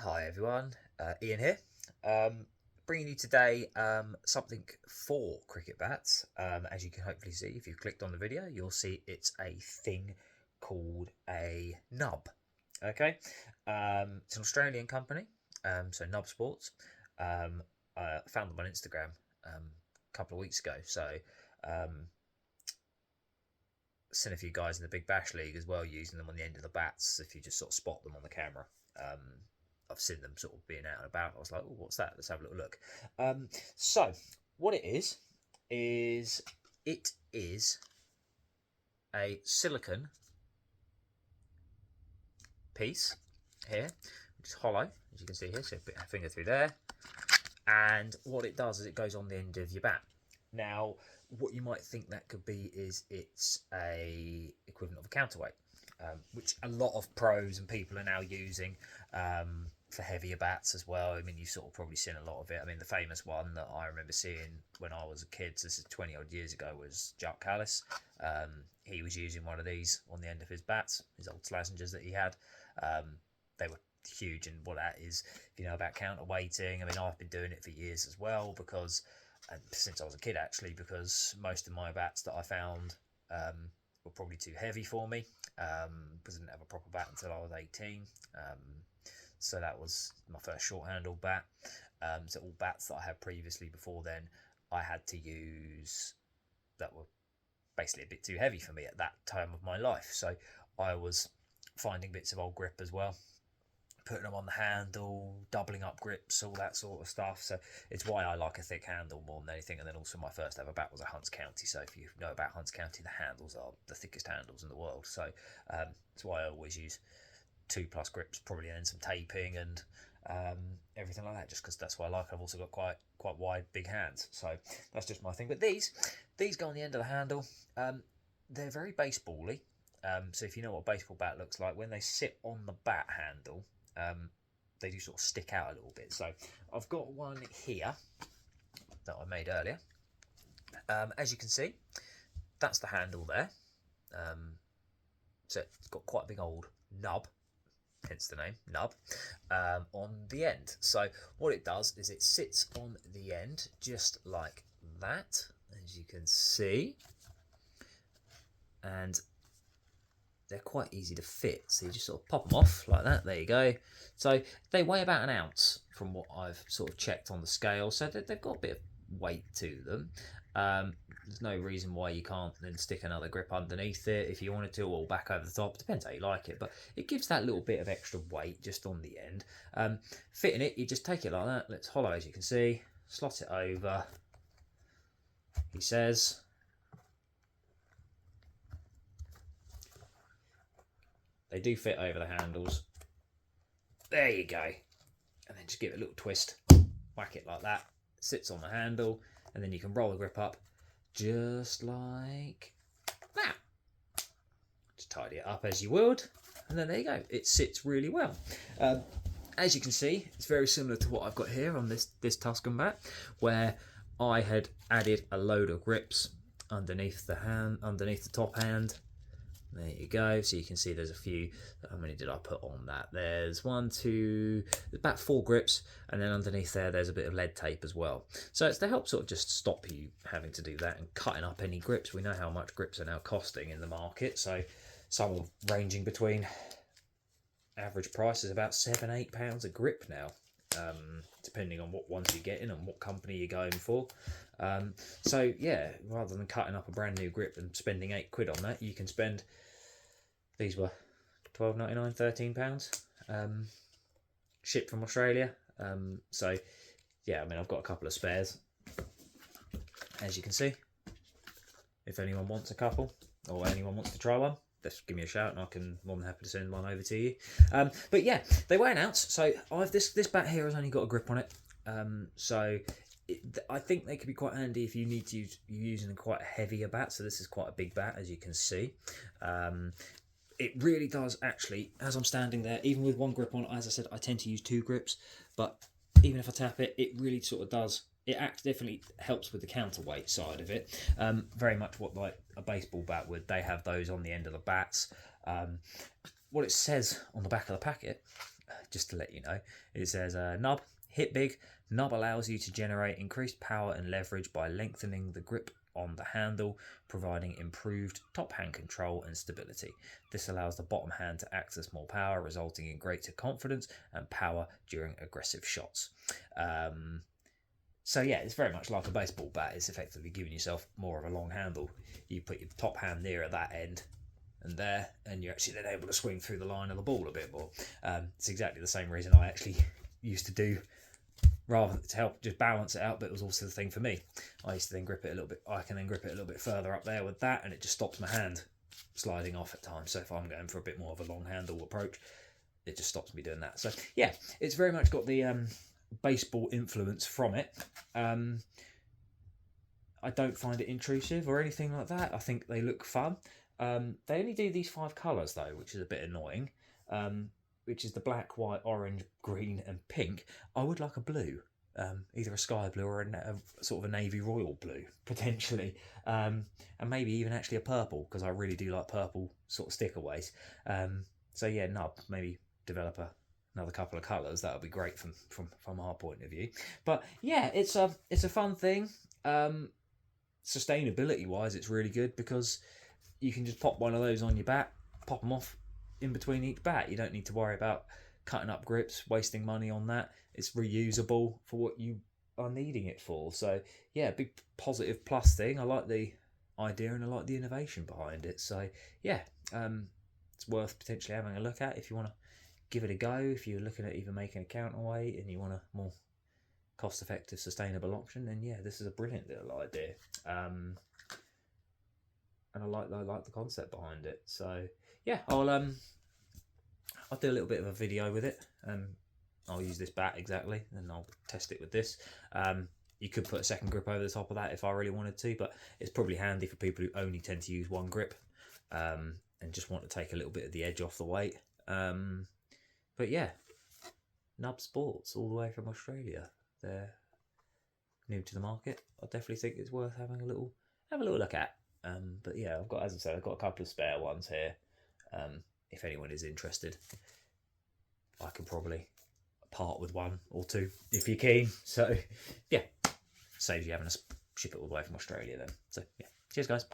Hi everyone, Ian here. Bringing you today something for cricket bats. As you can hopefully see, if you've clicked on the video, you'll see it's a thing called a nub. Okay, it's an Australian company, so Nub Sports. I found them on Instagram a couple of weeks ago. So seen a few guys in the Big Bash League as well using them on the end of the bats. If you just sort of spot them on the camera. I've seen them sort of being out and about. I was like, oh, what's that? Let's have a little look. So what it is it is a silicone piece here, which is hollow, as you can see here. So put your finger through there, and what it does is it goes on the end of your bat. Now, what you might think that could be is it's a equivalent of a counterweight, which a lot of pros and people are now using for heavier bats as well. I mean, you've sort of probably seen a lot of it. I mean, the famous one that I remember seeing when I was a kid, so this is 20 odd years ago, was Jack Callis. He was using one of these on the end of his bats, his old Slazengers that he had. They were huge, and what that is, if you know about counterweighting, I mean, I've been doing it for years as well, because since I was a kid actually, because most of my bats that I found were probably too heavy for me, because I didn't have a proper bat until I was 18. So that was my first short handle bat. So all bats that I had previously before then, I had to use that were basically a bit too heavy for me at that time of my life. So I was finding bits of old grip as well, putting them on the handle, doubling up grips, all that sort of stuff. So it's why I like a thick handle more than anything. And then also my first ever bat was a Hunts County. So if you know about Hunts County, the handles are the thickest handles in the world. So that's why I always use 2+ grips, probably, and then some taping and everything like that, just because that's what I like. I've also got quite wide, big hands, so that's just my thing. But these go on the end of the handle. They're very baseball-y. So if you know what a baseball bat looks like, when they sit on the bat handle, they do sort of stick out a little bit. So I've got one here that I made earlier. As you can see, that's the handle there. So it's got quite a big old nub, hence the name, nub, on the end. So what it does is it sits on the end just like that, as you can see, and they're quite easy to fit. So you just sort of pop them off like that. There you go. So they weigh about an ounce from what I've sort of checked on the scale. So they've got a bit of weight to them. There's no reason why you can't then stick another grip underneath it if you wanted to, or back over the top. Depends how you like it, but it gives that little bit of extra weight just on the end. Fitting it, you just take it like that. It's hollow, as you can see. Slot it over. He says. They do fit over the handles. There you go. And then just give it a little twist. Whack it like that. It sits on the handle. And then you can roll the grip up just like that. Just tidy it up as you would. And then there you go. It sits really well. As you can see, it's very similar to what I've got here on this Tuscan bat, where I had added a load of grips underneath the top hand. There you go. So you can see there's a few. How many did I put on that? There's about 4 grips, and then underneath there's a bit of lead tape as well. So it's to help sort of just stop you having to do that and cutting up any grips. We know how much grips are now costing in the market. So some are ranging between, average price is about £7-8 a grip now, depending on what ones you're getting and what company you're going for. So yeah, rather than cutting up a brand new grip and spending £8 on that, you can spend. These were £12.99, £13, shipped from Australia. So yeah, I mean, I've got a couple of spares, as you can see. If anyone wants a couple, or anyone wants to try one, just give me a shout and I can more than happy to send one over to you. But yeah, they weigh an ounce. So this bat here has only got a grip on it. I think they could be quite handy if you need to use using quite a heavier bat. So this is quite a big bat, as you can see. It really does actually, as I'm standing there, even with one grip on, as I said, I tend to use 2 grips, but even if I tap it, it really sort of does. It definitely helps with the counterweight side of it. Very much what like a baseball bat would. They have those on the end of the bats. What it says on the back of the packet just to let you know. It says, Nub, hit big. Nub allows you to generate increased power and leverage by lengthening the grip on the handle, providing improved top hand control and stability. This allows the bottom hand to access more power, resulting in greater confidence and power during aggressive shots. So yeah, it's very much like a baseball bat. It's effectively giving yourself more of a long handle. You put your top hand near at that end and there, and you're actually then able to swing through the line of the ball a bit more. It's exactly the same reason I actually used to do, rather to help just balance it out, but it was also the thing for me. I used to then grip it a little bit, I can then grip it a little bit further up there with that, and it just stops my hand sliding off at times. So if I'm going for a bit more of a long handle approach, it just stops me doing that. So yeah, it's very much got the baseball influence from it. I don't find it intrusive or anything like that. I think they look fun. They only do these 5 colours though, which is a bit annoying. Which is the black, white, orange, green, and pink. I would like a blue, either a sky blue or a sort of a navy royal blue, potentially, and maybe even actually a purple, because I really do like purple sort of stickaways. So yeah, Nub, maybe develop another couple of colours. That would be great from our point of view. But yeah, it's a fun thing. Sustainability wise, it's really good because you can just pop one of those on your bat, pop them off in between each bat. You don't need to worry about cutting up grips, wasting money on that. It's reusable for what you are needing it for. So yeah, big positive plus thing. I like the idea and I like the innovation behind it. So yeah, it's worth potentially having a look at if you want to give it a go. If you're looking at even making a counterweight and you want a more cost-effective, sustainable option, then yeah, this is a brilliant little idea. And I like the concept behind it. So yeah, I'll do a little bit of a video with it. I'll use this bat exactly, and I'll test it with this. You could put a second grip over the top of that if I really wanted to, but it's probably handy for people who only tend to use one grip and just want to take a little bit of the edge off the weight. But yeah, Nub Sports, all the way from Australia. They're new to the market. I definitely think it's worth having a little look at. But yeah, as I said, I've got a couple of spare ones here. If anyone is interested, I can probably part with 1 or 2 if you're keen. So yeah, saves you having to ship it all the way from Australia then. So yeah, cheers guys.